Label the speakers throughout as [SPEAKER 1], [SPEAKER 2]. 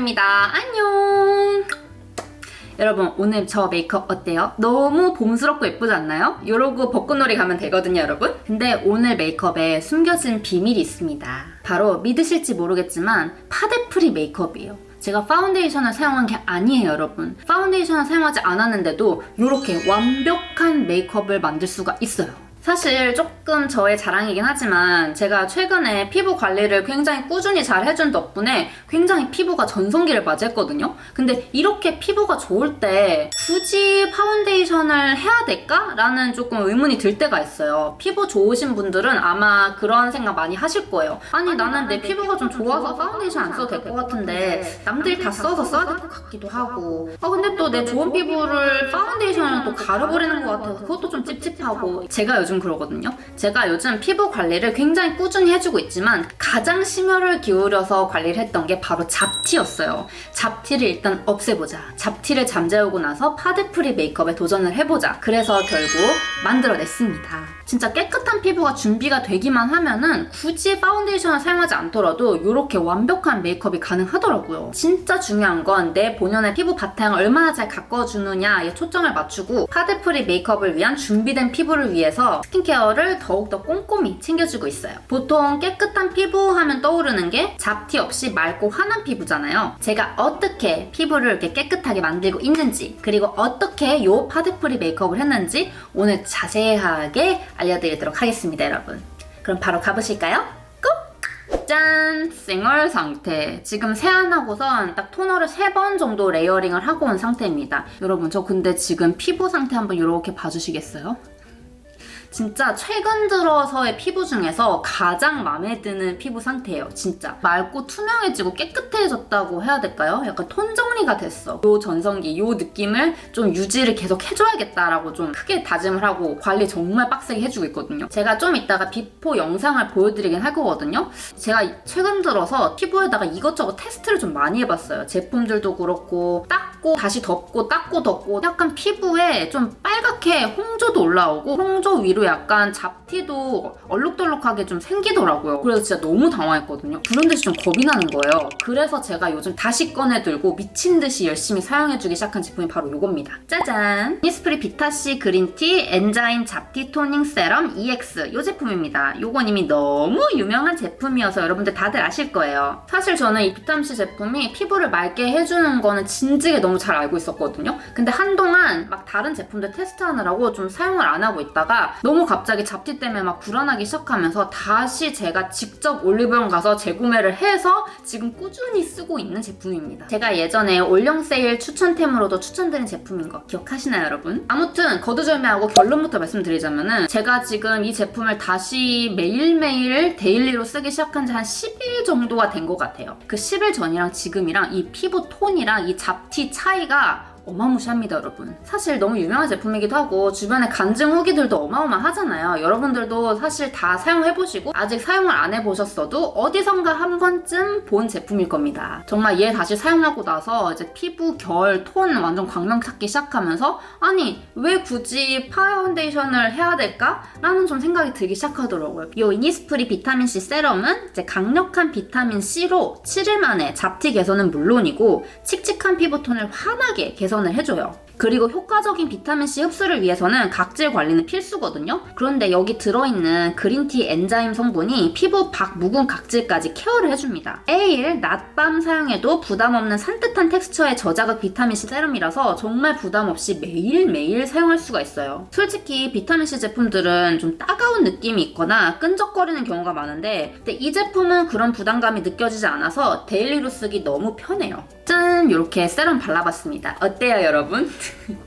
[SPEAKER 1] 짱짱입니다. 안녕. 여러분, 오늘 저 메이크업 어때요? 너무 봄스럽고 예쁘지 않나요? 이러고 벚꽃놀이 가면 되거든요, 여러분. 근데 오늘 메이크업에 숨겨진 비밀이 있습니다. 바로 믿으실지 모르겠지만 파데프리 메이크업이에요. 제가 파운데이션을 사용한 게 아니에요, 여러분. 파운데이션을 사용하지 않았는데도 이렇게 완벽한 메이크업을 만들 수가 있어요. 사실 조금 저의 자랑이긴 하지만 제가 최근에 피부 관리를 굉장히 꾸준히 잘 해준 덕분에 굉장히 피부가 전성기를 맞이했거든요. 근데 이렇게 피부가 좋을 때 굳이 파운데이션을 해야 될까? 라는 조금 의문이 들 때가 있어요. 피부 좋으신 분들은 아마 그런 생각 많이 하실 거예요. 아니 나는 내 피부가 좀 좋아서 파운데이션 안 써도 될 것 같은데 남들이 다 써서 써야 될 것 같기도 하고 근데 또 내 좋은 피부를 파운데이션을 또 가려버리는 것 같아서 그것도 좀 찝찝하고 제가 요즘 그러거든요. 제가 요즘 피부 관리를 굉장히 꾸준히 해주고 있지만 가장 심혈을 기울여서 관리를 했던 게 바로 잡티였어요. 잡티를 일단 없애보자. 잡티를 잠재우고 나서 파데프리 메이크업에 도전을 해보자. 그래서 결국 만들어냈습니다. 진짜 깨끗한 피부가 준비가 되기만 하면은 굳이 파운데이션을 사용하지 않더라도 이렇게 완벽한 메이크업이 가능하더라고요. 진짜 중요한 건 내 본연의 피부 바탕을 얼마나 잘 가꿔주느냐에 초점을 맞추고 파데프리 메이크업을 위한 준비된 피부를 위해서 스킨케어를 더욱더 꼼꼼히 챙겨주고 있어요. 보통 깨끗한 피부 하면 떠오르는 게 잡티 없이 맑고 환한 피부잖아요. 제가 어떻게 피부를 이렇게 깨끗하게 만들고 있는지 그리고 어떻게 이 파데프리 메이크업을 했는지 오늘 자세하게 알려드리도록 하겠습니다, 여러분. 그럼 바로 가보실까요? 짠! 생얼 상태. 지금 세안하고선 딱 토너를 3번 정도 레이어링을 하고 온 상태입니다. 여러분, 저 근데 지금 피부 상태 한번 이렇게 봐주시겠어요? 진짜 최근 들어서의 피부 중에서 가장 마음에 드는 피부 상태예요. 진짜 맑고 투명해지고 깨끗해졌다고 해야 될까요? 약간 톤 정리가 됐어. 요 전성기 요 느낌을 좀 유지를 계속 해줘야겠다라고 좀 크게 다짐을 하고 관리 정말 빡세게 해주고 있거든요. 제가 좀 이따가 비포 영상을 보여드리긴 할 거거든요. 제가 최근 들어서 피부에다가 이것저것 테스트를 좀 많이 해봤어요. 제품들도 그렇고 닦고 다시 덮고 닦고 덮고 약간 피부에 좀 빨갛게 홍조도 올라오고 홍조 위로 약간 잡티도 얼룩덜룩하게 좀 생기더라고요. 그래서 진짜 너무 당황했거든요. 그런 듯이 좀 겁이 나는 거예요. 그래서 제가 요즘 다시 꺼내들고 미친 듯이 열심히 사용해주기 시작한 제품이 바로 이겁니다. 짜잔! 이니스프리 비타C 그린티 엔자임 잡티 토닝 세럼 EX 이 제품입니다. 요건 이미 너무 유명한 제품이어서 여러분들 다들 아실 거예요. 사실 저는 이 비타민C 제품이 피부를 맑게 해주는 거는 진즉에 너무 잘 알고 있었거든요. 근데 한동안 막 다른 제품들 테스트하느라고 좀 사용을 안 하고 있다가 너무 갑자기 잡티 때문에 막 불안하기 시작하면서 다시 제가 직접 올리브영 가서 재구매를 해서 지금 꾸준히 쓰고 있는 제품입니다. 제가 예전에 올영 세일 추천템으로도 추천드린 제품인 거 기억하시나요, 여러분? 아무튼 거두절미하고 결론부터 말씀드리자면은 제가 지금 이 제품을 다시 매일매일 데일리로 쓰기 시작한 지 한 10일 정도가 된 것 같아요. 그 10일 전이랑 지금이랑 이 피부 톤이랑 이 잡티 차이가 어마무시합니다, 여러분. 사실 너무 유명한 제품이기도 하고 주변에 간증 후기들도 어마어마하잖아요. 여러분들도 사실 다 사용해보시고 아직 사용을 안 해보셨어도 어디선가 한 번쯤 본 제품일 겁니다. 정말 얘 다시 사용하고 나서 이제 피부 결, 톤 완전 광명 찾기 시작하면서 아니 왜 굳이 파운데이션을 해야 될까? 라는 좀 생각이 들기 시작하더라고요. 이 이니스프리 비타민C 세럼은 이제 강력한 비타민C로 7일 만에 잡티 개선은 물론이고 칙칙한 피부톤을 환하게 개선을 해줘요. 그리고 효과적인 비타민C 흡수를 위해서는 각질 관리는 필수거든요. 그런데 여기 들어있는 그린티 엔자임 성분이 피부 밖 묵은 각질까지 케어를 해줍니다. 매일 낮밤 사용해도 부담 없는 산뜻한 텍스처의 저자극 비타민C 세럼이라서 정말 부담 없이 매일매일 사용할 수가 있어요. 솔직히 비타민C 제품들은 좀 따가운 느낌이 있거나 끈적거리는 경우가 많은데 근데 이 제품은 그런 부담감이 느껴지지 않아서 데일리로 쓰기 너무 편해요. 짠! 이렇게 세럼 발라봤습니다. 어때요, 여러분?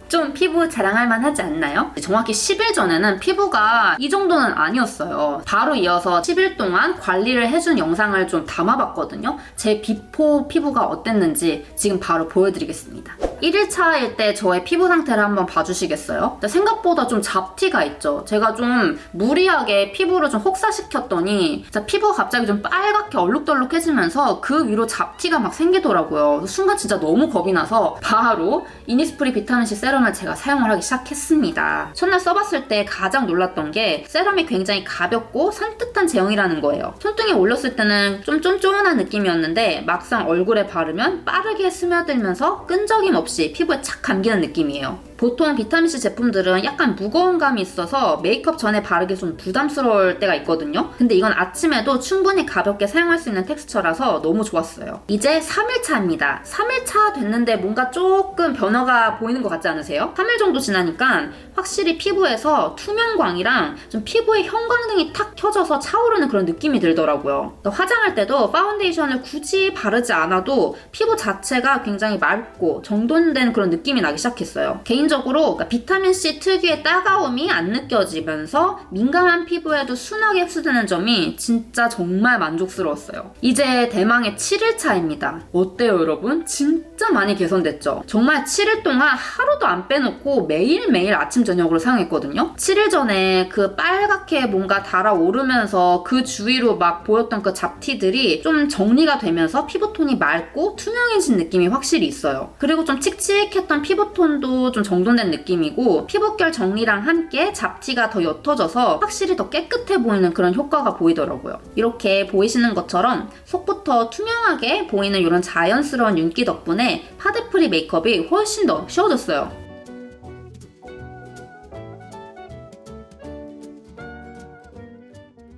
[SPEAKER 1] 좀 피부 자랑할 만하지 않나요? 정확히 10일 전에는 피부가 이 정도는 아니었어요. 바로 이어서 10일 동안 관리를 해준 영상을 좀 담아봤거든요. 제 비포 피부가 어땠는지 지금 바로 보여드리겠습니다. 1일차일 때 저의 피부 상태를 한번 봐주시겠어요? 생각보다 좀 잡티가 있죠. 제가 좀 무리하게 피부를 좀 혹사시켰더니 피부가 갑자기 좀 빨갛게 얼룩덜룩해지면서 그 위로 잡티가 막 생기더라고요. 순간 진짜 너무 겁이 나서 바로 이니스프리 비타민C 세럼을 제가 사용을 하기 시작했습니다. 첫날 써봤을 때 가장 놀랐던 게 세럼이 굉장히 가볍고 산뜻한 제형이라는 거예요. 손등에 올렸을 때는 좀 쫀쫀한 느낌이었는데 막상 얼굴에 바르면 빠르게 스며들면서 끈적임 없이 피부에 착 감기는 느낌이에요. 보통 비타민C 제품들은 약간 무거운 감이 있어서 메이크업 전에 바르기 좀 부담스러울 때가 있거든요. 근데 이건 아침에도 충분히 가볍게 사용할 수 있는 텍스처라서 너무 좋았어요. 이제 3일차입니다. 3일차 됐는데 뭔가 조금 변화가 보이는 것 같지 않으세요? 3일 정도 지나니까 확실히 피부에서 투명광이랑 좀 피부에 형광등이 탁 켜져서 차오르는 그런 느낌이 들더라고요. 화장할 때도 파운데이션을 굳이 바르지 않아도 피부 자체가 굉장히 맑고 정돈된 그런 느낌이 나기 시작했어요. 개인적으로 비타민C 특유의 따가움이 안 느껴지면서 민감한 피부에도 순하게 흡수되는 점이 진짜 정말 만족스러웠어요. 이제 대망의 7일차입니다. 어때요 여러분? 진짜 많이 개선됐죠? 정말 7일 동안 하루도 안 빼놓고 매일매일 아침 저녁으로 사용했거든요. 7일 전에 그 빨갛게 뭔가 달아오르면서 그 주위로 막 보였던 그 잡티들이 좀 정리가 되면서 피부톤이 맑고 투명해진 느낌이 확실히 있어요. 그리고 좀 칙칙했던 피부톤도 좀 정돈된 느낌이고 피부결 정리랑 함께 잡티가 더 옅어져서 확실히 더 깨끗해 보이는 그런 효과가 보이더라고요. 이렇게 보이시는 것처럼 속부터 투명하게 보이는 이런 자연스러운 윤기 덕분에 파데프리 메이크업이 훨씬 더 쉬워졌어요.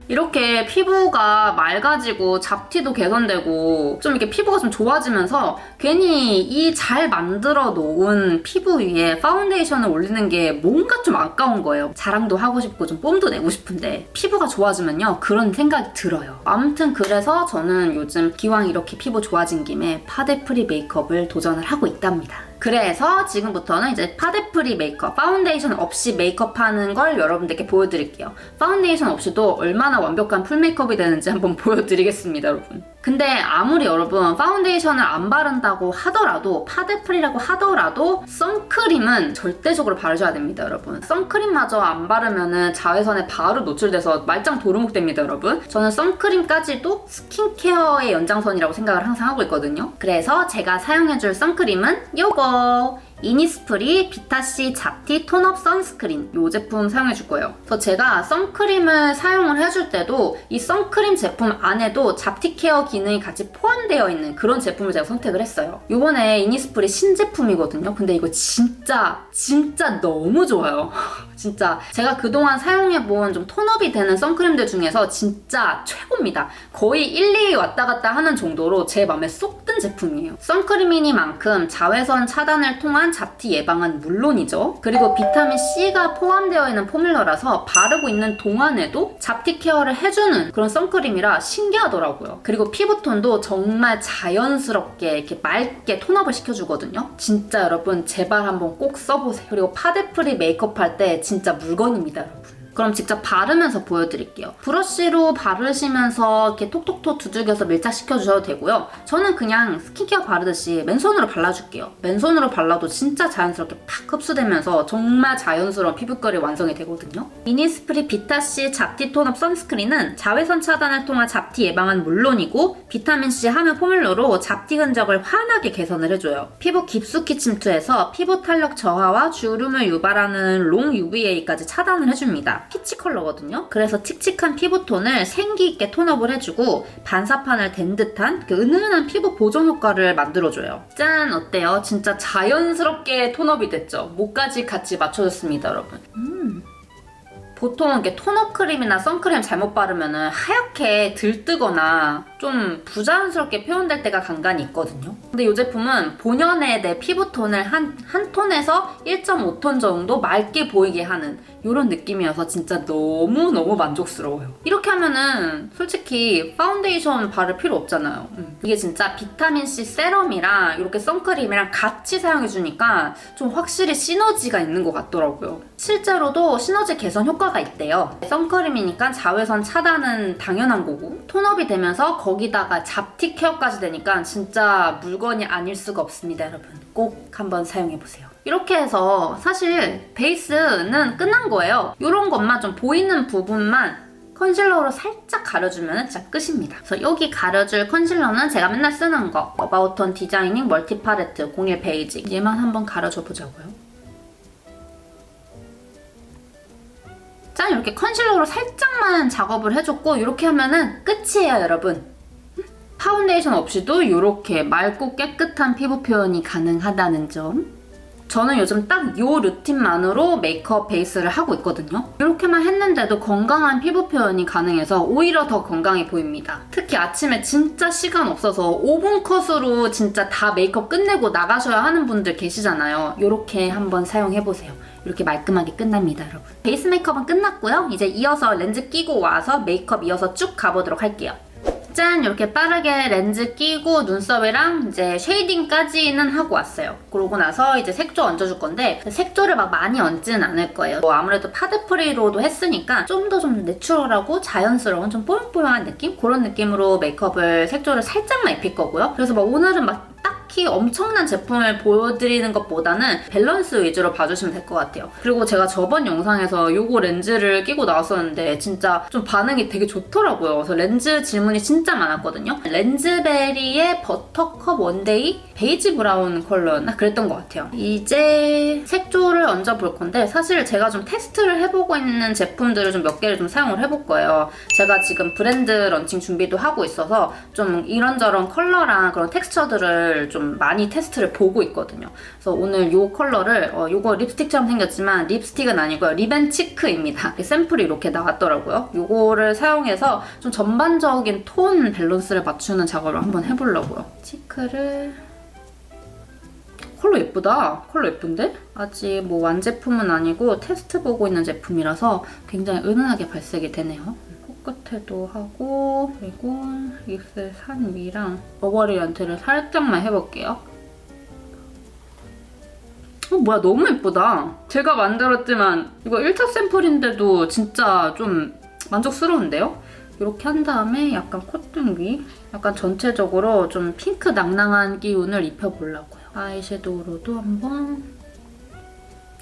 [SPEAKER 1] 이렇게 피부가 맑아지고 잡티도 개선되고 좀 이렇게 피부가 좀 좋아지면서 괜히 이 잘 만들어 놓은 피부 위에 파운데이션을 올리는 게 뭔가 좀 아까운 거예요. 자랑도 하고 싶고 좀 뽐도 내고 싶은데 피부가 좋아지면요 그런 생각이 들어요. 아무튼 그래서 저는 요즘 기왕 이렇게 피부 좋아진 김에 파데프리 메이크업을 도전을 하고 있답니다. 그래서 지금부터는 이제 파데프리 메이크업, 파운데이션 없이 메이크업하는 걸 여러분들께 보여드릴게요. 파운데이션 없이도 얼마나 완벽한 풀 메이크업이 되는지 한번 보여드리겠습니다, 여러분. 근데 아무리 여러분 파운데이션을 안 바른다고 하더라도 파데프리라고 하더라도 선크림은 절대적으로 바르셔야 됩니다, 여러분. 선크림마저 안 바르면은 자외선에 바로 노출돼서 말짱 도루묵 됩니다, 여러분. 저는 선크림까지도 스킨케어의 연장선이라고 생각을 항상 하고 있거든요. 그래서 제가 사용해줄 선크림은 요거 이니스프리 비타C 잡티 톤업 선스크린 이 제품 사용해줄 거예요. 그래서 제가 선크림을 사용을 해줄 때도 이 선크림 제품 안에도 잡티 케어 기능이 같이 포함되어 있는 그런 제품을 제가 선택을 했어요. 요번에 이니스프리 신제품이거든요. 근데 이거 진짜 너무 좋아요. 진짜 제가 그동안 사용해본 좀 톤업이 되는 선크림들 중에서 진짜 최고입니다. 거의 1, 2위 왔다 갔다 하는 정도로 제 맘에 쏙 든 제품이에요. 선크림이니만큼 자외선 차단을 통한 잡티 예방은 물론이죠. 그리고 비타민 C가 포함되어 있는 포뮬러라서 바르고 있는 동안에도 잡티 케어를 해주는 그런 선크림이라 신기하더라고요. 그리고 피부톤도 정말 자연스럽게 이렇게 맑게 톤업을 시켜주거든요. 진짜 여러분 제발 한번 꼭 써보세요. 그리고 파데프리 메이크업 할 때 진짜 물건입니다, 여러분. 그럼 직접 바르면서 보여드릴게요. 브러쉬로 바르시면서 이렇게 톡톡톡 두들겨서 밀착시켜 주셔도 되고요. 저는 그냥 스킨케어 바르듯이 맨손으로 발라줄게요. 맨손으로 발라도 진짜 자연스럽게 팍 흡수되면서 정말 자연스러운 피부결이 완성이 되거든요. 이니스프리 비타C 잡티 톤업 선스크린은 자외선 차단을 통한 잡티 예방은 물론이고 비타민C 함유 포뮬러로 잡티 흔적을 환하게 개선을 해줘요. 피부 깊숙이 침투해서 피부 탄력 저하와 주름을 유발하는 롱 UVA까지 차단을 해줍니다. 피치 컬러거든요. 그래서 칙칙한 피부톤을 생기 있게 톤업을 해주고 반사판을 댄 듯한 그 은은한 피부 보정 효과를 만들어줘요. 짠! 어때요? 진짜 자연스럽게 톤업이 됐죠? 목까지 같이 맞춰줬습니다, 여러분. 보통 이렇게 톤업 크림이나 선크림 잘못 바르면 하얗게 들뜨거나 좀 부자연스럽게 표현될 때가 간간히 있거든요. 근데 이 제품은 본연의 내 피부톤을 한 톤에서 1.5톤 정도 맑게 보이게 하는 이런 느낌이어서 진짜 너무너무 만족스러워요. 이렇게 하면은 솔직히 파운데이션 바를 필요 없잖아요. 이게 진짜 비타민C 세럼이랑 이렇게 선크림이랑 같이 사용해주니까 좀 확실히 시너지가 있는 것 같더라고요. 실제로도 시너지 개선 효과가 있대요. 선크림이니까 자외선 차단은 당연한 거고 톤업이 되면서 거기다가 잡티 케어까지 되니까 진짜 물건이 아닐 수가 없습니다, 여러분. 꼭 한번 사용해보세요. 이렇게 해서 사실 베이스는 끝난 거예요. 이런 것만 좀 보이는 부분만 컨실러로 살짝 가려주면 진짜 끝입니다. 그래서 여기 가려줄 컨실러는 제가 맨날 쓰는 거 어바웃톤 디자이닝 멀티 팔레트 01 베이지, 얘만 한번 가려줘 보자고요. 짠! 이렇게 컨실러로 살짝만 작업을 해줬고 이렇게 하면은 끝이에요, 여러분. 파운데이션 없이도 이렇게 맑고 깨끗한 피부 표현이 가능하다는 점. 저는 요즘 딱 이 루틴만으로 메이크업 베이스를 하고 있거든요. 이렇게만 했는데도 건강한 피부 표현이 가능해서 오히려 더 건강해 보입니다. 특히 아침에 진짜 시간 없어서 5분 컷으로 진짜 다 메이크업 끝내고 나가셔야 하는 분들 계시잖아요. 이렇게 한번 사용해보세요. 이렇게 말끔하게 끝납니다, 여러분. 베이스 메이크업은 끝났고요. 이제 이어서 렌즈 끼고 와서 메이크업 이어서 쭉 가보도록 할게요. 짠! 이렇게 빠르게 렌즈 끼고 눈썹이랑 이제 쉐이딩까지는 하고 왔어요. 그러고 나서 이제 색조 얹어줄 건데 색조를 막 많이 얹지는 않을 거예요. 아무래도 파데프리로도 했으니까 좀 더 좀 내추럴하고 자연스러운 좀 뽀용뽀용한 느낌? 그런 느낌으로 메이크업을 색조를 살짝만 입힐 거고요. 그래서 막 오늘은 막 딱히 엄청난 제품을 보여드리는 것보다는 밸런스 위주로 봐주시면 될 것 같아요. 그리고 제가 저번 영상에서 요거 렌즈를 끼고 나왔었는데 진짜 좀 반응이 되게 좋더라고요. 그래서 렌즈 질문이 진짜 많았거든요. 렌즈베리의 버터컵 원데이 베이지 브라운 컬러였나? 그랬던 것 같아요. 이제 색조를 얹어볼 건데 사실 제가 좀 테스트를 해보고 있는 제품들을 좀 몇 개를 좀 사용을 해볼 거예요. 제가 지금 브랜드 런칭 준비도 하고 있어서 좀 이런저런 컬러랑 그런 텍스처들을 좀 많이 테스트를 보고 있거든요. 그래서 오늘 이 컬러를 이거 립스틱처럼 생겼지만 립스틱은 아니고요. 립앤치크입니다. 샘플이 이렇게 나왔더라고요. 이거를 사용해서 좀 전반적인 톤 밸런스를 맞추는 작업을 한번 해보려고요. 치크를 컬러 예쁘다. 컬러 예쁜데? 아직 뭐 완제품은 아니고 테스트 보고 있는 제품이라서 굉장히 은은하게 발색이 되네요. 코끝에도 하고 그리고 입술 산 위랑 오버리언트를 살짝만 해볼게요. 뭐야 너무 예쁘다. 제가 만들었지만 이거 1차 샘플인데도 진짜 좀 만족스러운데요? 이렇게 한 다음에 약간 콧등 위 약간 전체적으로 좀 핑크 낭낭한 기운을 입혀보려고요. 아이섀도우로도 한번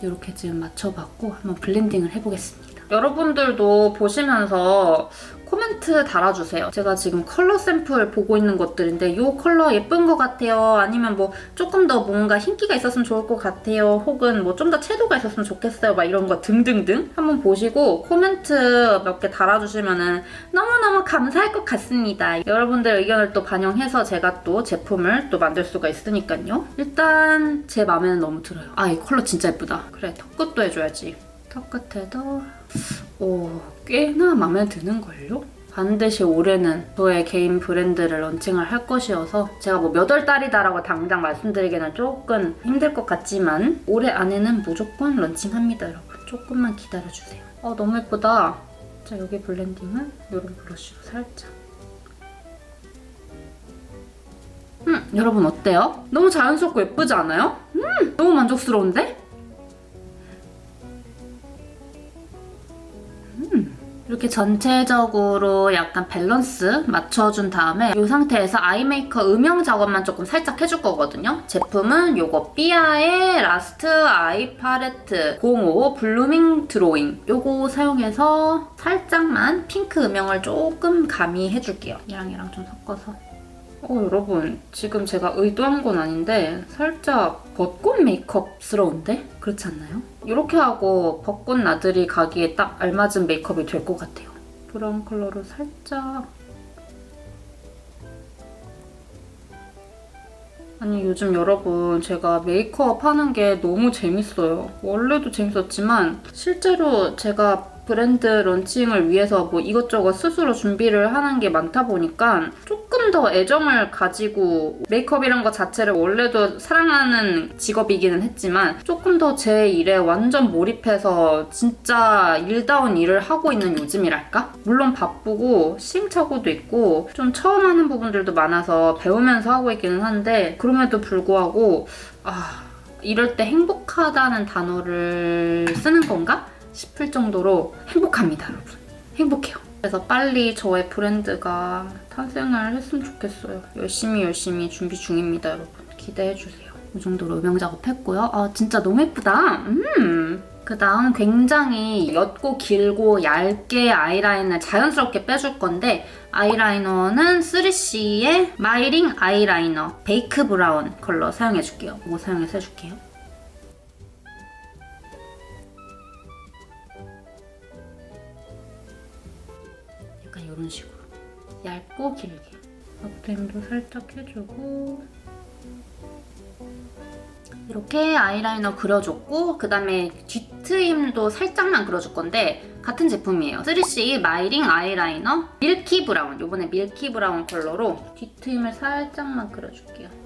[SPEAKER 1] 이렇게 지금 맞춰봤고 한번 블렌딩을 해보겠습니다. 여러분들도 보시면서 코멘트 달아주세요. 제가 지금 컬러 샘플 보고 있는 것들인데 이 컬러 예쁜 것 같아요. 아니면 뭐 조금 더 뭔가 흰기가 있었으면 좋을 것 같아요. 혹은 뭐 좀 더 채도가 있었으면 좋겠어요. 막 이런 거 등등등 한번 보시고 코멘트 몇 개 달아주시면 너무너무 감사할 것 같습니다. 여러분들 의견을 또 반영해서 제가 또 제품을 또 만들 수가 있으니까요. 일단 제 마음에는 너무 들어요. 아, 이 컬러 진짜 예쁘다. 그래, 턱끝도 해줘야지. 턱끝에도 꽤나 마음에 드는걸요? 반드시 올해는 저의 개인 브랜드를 런칭을 할 것이어서 제가 뭐 몇 월 달이다라고 당장 말씀드리기는 조금 힘들 것 같지만 올해 안에는 무조건 런칭합니다, 여러분. 조금만 기다려주세요. 너무 예쁘다. 자, 여기 블렌딩은 이런 브러쉬로 살짝. 여러분 어때요? 너무 자연스럽고 예쁘지 않아요? 너무 만족스러운데? 이렇게 전체적으로 약간 밸런스 맞춰준 다음에 이 상태에서 아이 메이커 음영 작업만 조금 살짝 해줄 거거든요. 제품은 요거 삐아의 라스트 아이 팔레트 05 블루밍 드로잉 요거 사용해서 살짝만 핑크 음영을 조금 가미해줄게요. 얘랑 좀 섞어서. 여러분 지금 제가 의도한 건 아닌데 살짝 벚꽃 메이크업스러운데? 그렇지 않나요? 이렇게 하고 벚꽃 나들이 가기에 딱 알맞은 메이크업이 될 것 같아요. 브라운 컬러로 살짝. 아니 요즘 여러분 제가 메이크업 하는 게 너무 재밌어요. 원래도 재밌었지만 실제로 제가 브랜드 런칭을 위해서 뭐 이것저것 스스로 준비를 하는 게 많다 보니까 조금 더 애정을 가지고 메이크업이란 것 자체를 원래도 사랑하는 직업이기는 했지만 조금 더 제 일에 완전 몰입해서 진짜 일다운 일을 하고 있는 요즘이랄까? 물론 바쁘고 시행착오도 있고 좀 처음 하는 부분들도 많아서 배우면서 하고 있기는 한데 그럼에도 불구하고 이럴 때 행복하다는 단어를 쓰는 건가? 싶을 정도로 행복합니다, 여러분. 행복해요. 그래서 빨리 저의 브랜드가 탄생을 했으면 좋겠어요. 열심히 준비 중입니다, 여러분. 기대해주세요. 이 정도로 음영 작업했고요. 아, 진짜 너무 예쁘다. 그 다음 굉장히 옅고 길고 얇게 아이라인을 자연스럽게 빼줄 건데 아이라이너는 3CE의 마이링 아이라이너 베이크 브라운 컬러 사용해줄게요. 이거 사용해서 해줄게요. 약간 이런 식으로 얇고 길게 앞트임도 살짝 해주고 이렇게 아이라이너 그려줬고 그 다음에 뒷트임도 살짝만 그려줄 건데 같은 제품이에요. 3CE 마이링 아이라이너 밀키 브라운. 이번에 밀키 브라운 컬러로 뒷트임을 살짝만 그려줄게요.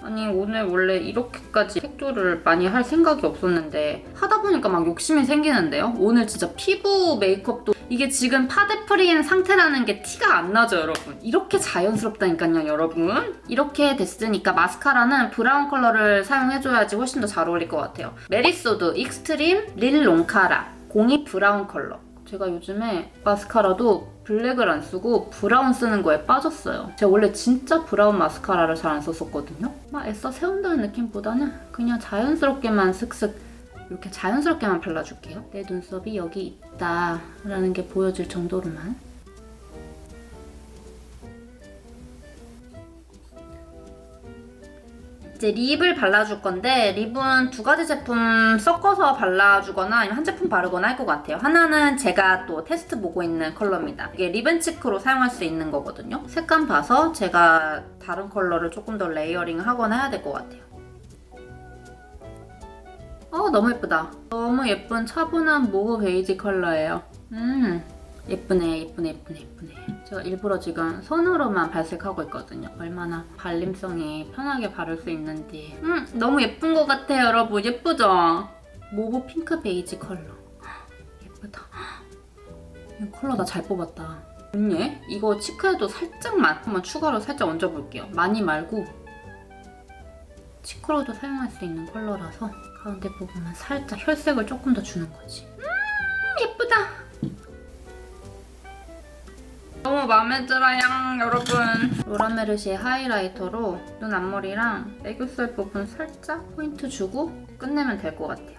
[SPEAKER 1] 아니 오늘 원래 이렇게까지 색조를 많이 할 생각이 없었는데 하다 보니까 막 욕심이 생기는데요. 오늘 진짜 피부 메이크업도 이게 지금 파데프리인 상태라는 게 티가 안 나죠, 여러분? 이렇게 자연스럽다니까요, 여러분. 이렇게 됐으니까 마스카라는 브라운 컬러를 사용해줘야지 훨씬 더 잘 어울릴 것 같아요. 메리소드 익스트림 릴 롱카라 02 브라운 컬러. 제가 요즘에 마스카라도 블랙을 안 쓰고 브라운 쓰는 거에 빠졌어요. 제가 원래 진짜 브라운 마스카라를 잘 안 썼었거든요. 막 애써 세운다는 느낌보다는 그냥 자연스럽게만 슥슥 이렇게 자연스럽게만 발라줄게요. 내 눈썹이 여기 있다라는 게 보여질 정도로만. 이제 립을 발라줄 건데 립은 두 가지 제품 섞어서 발라주거나 아니면 한 제품 바르거나 할 것 같아요. 하나는 제가 또 테스트 보고 있는 컬러입니다. 이게 립앤치크로 사용할 수 있는 거거든요. 색감 봐서 제가 다른 컬러를 조금 더 레이어링 하거나 해야 될 것 같아요. 너무 예쁘다. 너무 예쁜 차분한 모브 베이지 컬러예요. 예쁘네. 제가 일부러 지금 손으로만 발색하고 있거든요. 얼마나 발림성이 편하게 바를 수 있는지. 너무 예쁜 것 같아요, 여러분. 예쁘죠? 모브 핑크 베이지 컬러. 예쁘다. 이 컬러 나 잘 뽑았다. 언니? 이거 치크에도 살짝만 한번 추가로 살짝 얹어볼게요. 많이 말고 치크로도 사용할 수 있는 컬러라서 가운데 부분만 살짝 혈색을 조금 더 주는 거지. 예쁘다. 너무 마음에 들어요, 여러분. 로라메르시의 하이라이터로 눈 앞머리랑 애교살 부분 살짝 포인트 주고 끝내면 될 것 같아요.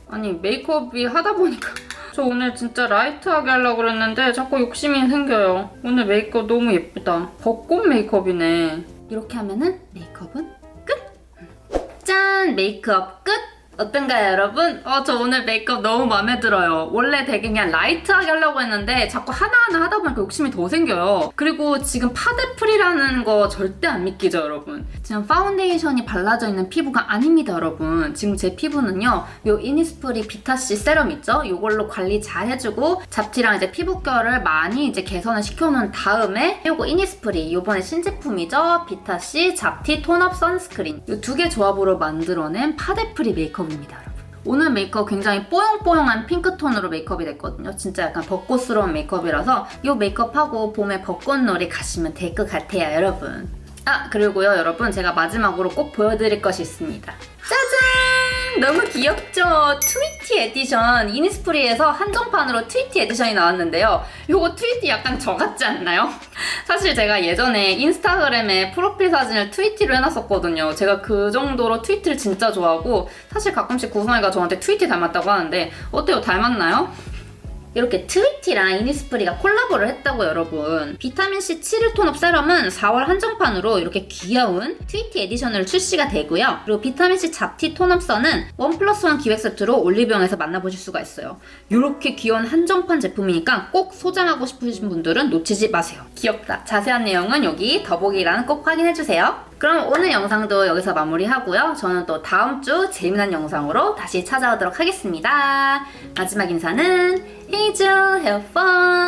[SPEAKER 1] 아니 메이크업이 하다 보니까 저 오늘 진짜 라이트하게 하려고 그랬는데 자꾸 욕심이 생겨요. 오늘 메이크업 너무 예쁘다. 벚꽃 메이크업이네. 이렇게 하면은 메이크업은 끝! 짠! 메이크업 끝! 어떤가요, 여러분? 저 오늘 메이크업 너무 마음에 들어요. 원래 되게 그냥 라이트하게 하려고 했는데 자꾸 하나하나 하다 보니까 욕심이 더 생겨요. 그리고 지금 파데프리라는 거 절대 안 믿기죠, 여러분? 지금 파운데이션이 발라져 있는 피부가 아닙니다, 여러분. 지금 제 피부는요, 요 이니스프리 비타C 세럼 있죠? 이걸로 관리 잘 해주고 잡티랑 이제 피부결을 많이 이제 개선을 시켜놓은 다음에 요거 이니스프리, 요번에 신제품이죠? 비타C 잡티 톤업 선스크린 요 두 개 조합으로 만들어낸 파데프리 메이크업 입니다, 여러분. 오늘 메이크업 굉장히 뽀용뽀용한 핑크톤으로 메이크업이 됐거든요. 진짜 약간 벚꽃스러운 메이크업이라서 이 메이크업하고 봄에 벚꽃놀이 가시면 될 것 같아요, 여러분. 그리고요, 여러분, 제가 마지막으로 꼭 보여드릴 것이 있습니다. 짜잔! 너무 귀엽죠? 트위티 에디션. 이니스프리에서 한정판으로 트위티 에디션이 나왔는데요. 요거 트위티 약간 저 같지 않나요? 사실 제가 예전에 인스타그램에 프로필 사진을 트위티로 해놨었거든요. 제가 그 정도로 트위티를 진짜 좋아하고 사실 가끔씩 구성이가 저한테 트위티 닮았다고 하는데 어때요? 닮았나요? 이렇게 트위티랑 이니스프리가 콜라보를 했다고, 여러분. 비타민C 7일 톤업 세럼은 4월 한정판으로 이렇게 귀여운 트위티 에디션으로 출시가 되고요. 그리고 비타민C 잡티 톤업선은 1+1 기획 세트로 올리브영에서 만나보실 수가 있어요. 이렇게 귀여운 한정판 제품이니까 꼭 소장하고 싶으신 분들은 놓치지 마세요. 귀엽다. 자세한 내용은 여기 더보기란 꼭 확인해주세요. 그럼 오늘 영상도 여기서 마무리하고요. 저는 또 다음 주 재미난 영상으로 다시 찾아오도록 하겠습니다. 마지막 인사는 헤이즐, have fun!